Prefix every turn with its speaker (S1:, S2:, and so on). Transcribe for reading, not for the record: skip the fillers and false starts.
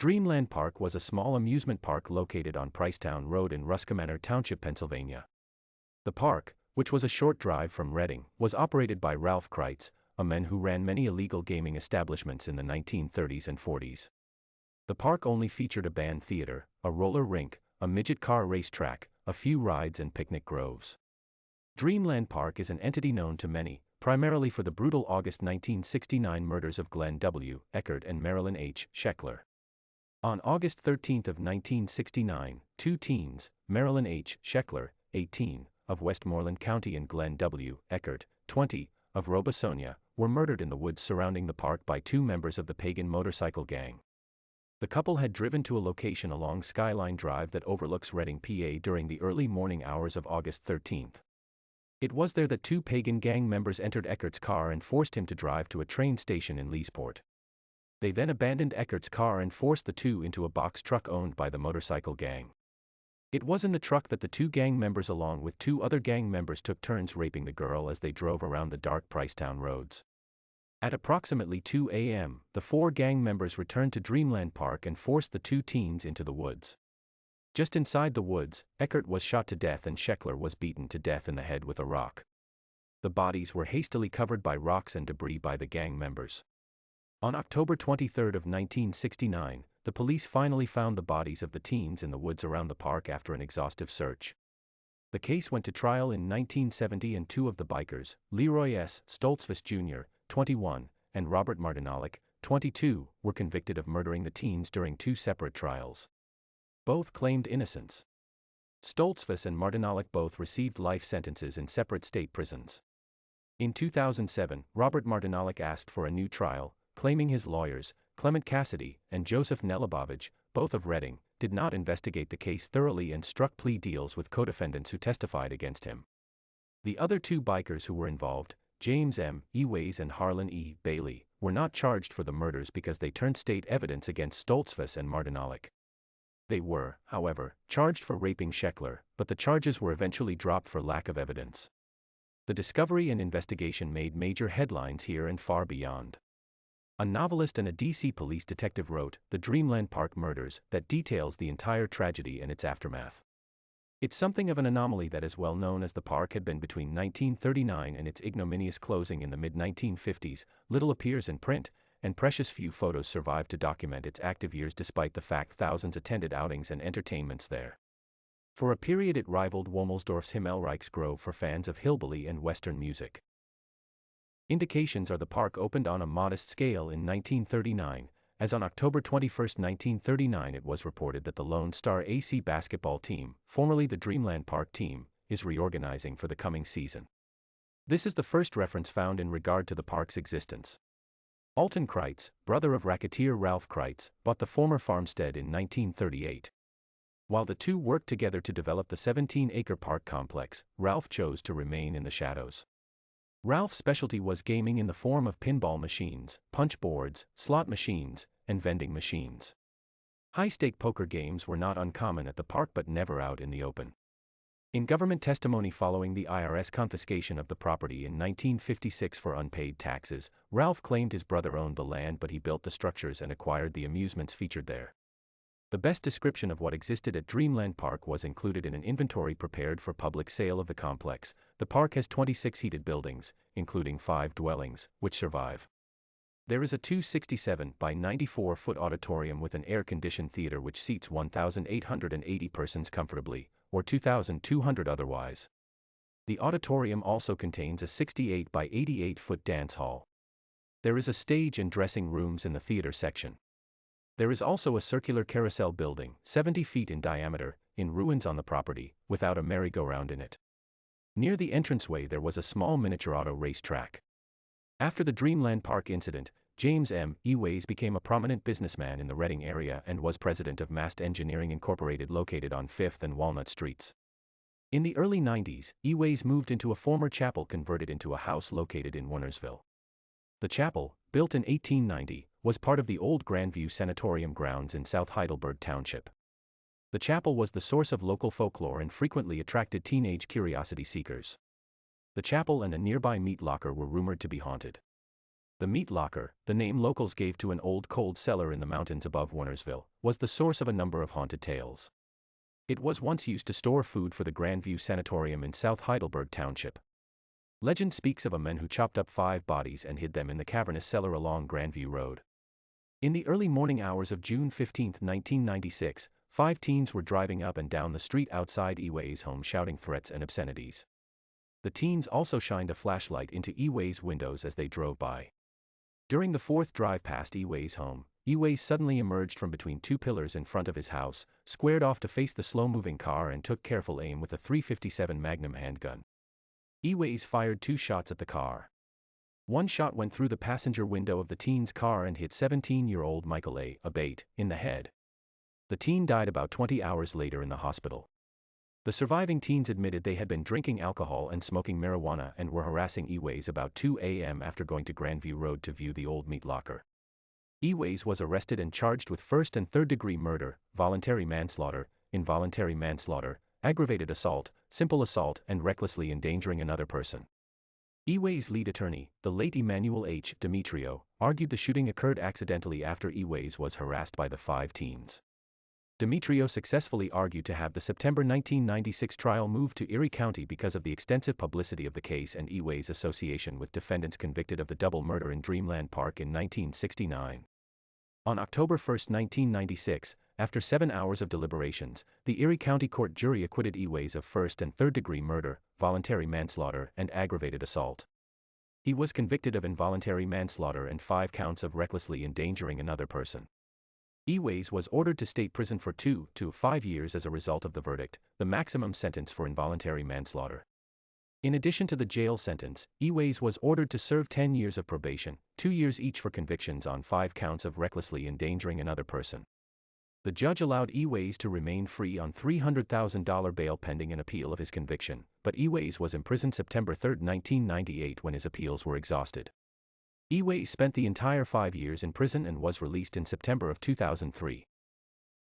S1: Dreamland Park was a small amusement park located on Pricetown Road in Ruscombmanor Township, Pennsylvania. The park, which was a short drive from Reading, was operated by Ralph Kreitz, a man who ran many illegal gaming establishments in the 1930s and 40s. The park only featured a band theater, a roller rink, a midget car racetrack, a few rides and picnic groves. Dreamland Park is an entity known to many, primarily for the brutal August 1969 murders of Glenn W. Eckert and Marilyn H. Scheckler. On August 13 of 1969, two teens, Marilyn H. Scheckler, 18, of Westmoreland County and Glenn W. Eckert, 20, of Robesonia, were murdered in the woods surrounding the park by two members of the Pagan motorcycle gang. The couple had driven to a location along Skyline Drive that overlooks Reading, PA during the early morning hours of August 13. It was there that two Pagan gang members entered Eckert's car and forced him to drive to a train station in Leesport. They then abandoned Eckert's car and forced the two into a box truck owned by the motorcycle gang. It was in the truck that the two gang members along with two other gang members took turns raping the girl as they drove around the dark Pricetown roads. At approximately 2 a.m., the four gang members returned to Dreamland Park and forced the two teens into the woods. Just inside the woods, Eckert was shot to death and Scheckler was beaten to death in the head with a rock. The bodies were hastily covered by rocks and debris by the gang members. On October 23 of 1969, the police finally found the bodies of the teens in the woods around the park after an exhaustive search. The case went to trial in 1970 and two of the bikers, Leroy S. Stoltzfus Jr., 21, and Robert Martinalik, 22, were convicted of murdering the teens during two separate trials. Both claimed innocence. Stoltzfus and Martinalik both received life sentences in separate state prisons. In 2007, Robert Martinalik asked for a new trial, claiming his lawyers, Clement Cassidy and Joseph Nelibovich, both of Reading, did not investigate the case thoroughly and struck plea deals with co-defendants who testified against him. The other two bikers who were involved, James M. Eways and Harlan E. Bailey, were not charged for the murders because they turned state evidence against Stoltzfus and Martinalik. They were, however, charged for raping Scheckler, but the charges were eventually dropped for lack of evidence. The discovery and investigation made major headlines here and far beyond. A novelist and a DC police detective wrote The Dreamland Park Murders that details the entire tragedy and its aftermath. It's something of an anomaly that as well known as the park had been between 1939 and its ignominious closing in the mid-1950s, little appears in print, and precious few photos survive to document its active years despite the fact thousands attended outings and entertainments there. For a period it rivaled Womelsdorf's Himmelreichsgrove for fans of hillbilly and Western music. Indications are the park opened on a modest scale in 1939, as on October 21, 1939 it was reported that the Lone Star AC basketball team, formerly the Dreamland Park team, is reorganizing for the coming season. This is the first reference found in regard to the park's existence. Alton Kreitz, brother of racketeer Ralph Kreitz, bought the former farmstead in 1938. While the two worked together to develop the 17-acre park complex, Ralph chose to remain in the shadows. Ralph's specialty was gaming in the form of pinball machines, punch boards, slot machines, and vending machines. High-stake poker games were not uncommon at the park but never out in the open. In government testimony following the IRS confiscation of the property in 1956 for unpaid taxes, Ralph claimed his brother owned the land but he built the structures and acquired the amusements featured there. The best description of what existed at Dreamland Park was included in an inventory prepared for public sale of the complex. The park has 26 heated buildings, including 5 dwellings, which survive. There is a 267 by 94-foot auditorium with an air-conditioned theater which seats 1,880 persons comfortably, or 2,200 otherwise. The auditorium also contains a 68 by 88-foot dance hall. There is a stage and dressing rooms in the theater section. There is also a circular carousel building, 70 feet in diameter, in ruins on the property, without a merry-go-round in it. Near the entranceway there was a small miniature auto race track. After the Dreamland Park incident, James M. Eways became a prominent businessman in the Reading area and was president of Mast Engineering Incorporated located on 5th and Walnut Streets. In the early 90s, Eways moved into a former chapel converted into a house located in Warnersville. The chapel, built in 1890, was part of the old Grandview Sanatorium grounds in South Heidelberg Township. The chapel was the source of local folklore and frequently attracted teenage curiosity seekers. The chapel and a nearby meat locker were rumored to be haunted. The meat locker, the name locals gave to an old cold cellar in the mountains above Warnersville, was the source of a number of haunted tales. It was once used to store food for the Grandview Sanatorium in South Heidelberg Township. Legend speaks of a man who chopped up 5 bodies and hid them in the cavernous cellar along Grandview Road. In the early morning hours of June 15, 1996, 5 teens were driving up and down the street outside Eway's home shouting threats and obscenities. The teens also shined a flashlight into Eway's windows as they drove by. During the 4th drive past Eway's home, Eway suddenly emerged from between 2 pillars in front of his house, squared off to face the slow-moving car and took careful aim with a .357 Magnum handgun. Eway's fired 2 shots at the car. One shot went through the passenger window of the teen's car and hit 17-year-old Michael A. Abate in the head. The teen died about 20 hours later in the hospital. The surviving teens admitted they had been drinking alcohol and smoking marijuana and were harassing Eway's about 2 a.m. after going to Grandview Road to view the old meat locker. Eway's was arrested and charged with 1st and 3rd degree murder, voluntary manslaughter, involuntary manslaughter, aggravated assault, simple assault, and recklessly endangering another person. Eway's lead attorney, the late Emmanuel H. Demetrio, argued the shooting occurred accidentally after Eway's was harassed by the 5 teens. Demetrio successfully argued to have the September 1996 trial moved to Erie County because of the extensive publicity of the case and Eway's association with defendants convicted of the double murder in Dreamland Park in 1969. On October 1, 1996, after 7 hours of deliberations, the Erie County Court jury acquitted Eway's of 1st and 3rd degree murder, voluntary manslaughter, and aggravated assault. He was convicted of involuntary manslaughter and 5 counts of recklessly endangering another person. Eway's was ordered to state prison for 2 to 5 years as a result of the verdict, the maximum sentence for involuntary manslaughter. In addition to the jail sentence, Eway's was ordered to serve 10 years of probation, 2 years each for convictions on 5 counts of recklessly endangering another person. The judge allowed Eway's to remain free on $300,000 bail pending an appeal of his conviction, but Eway's was imprisoned September 3, 1998 when his appeals were exhausted. Eway's spent the entire 5 years in prison and was released in September of 2003.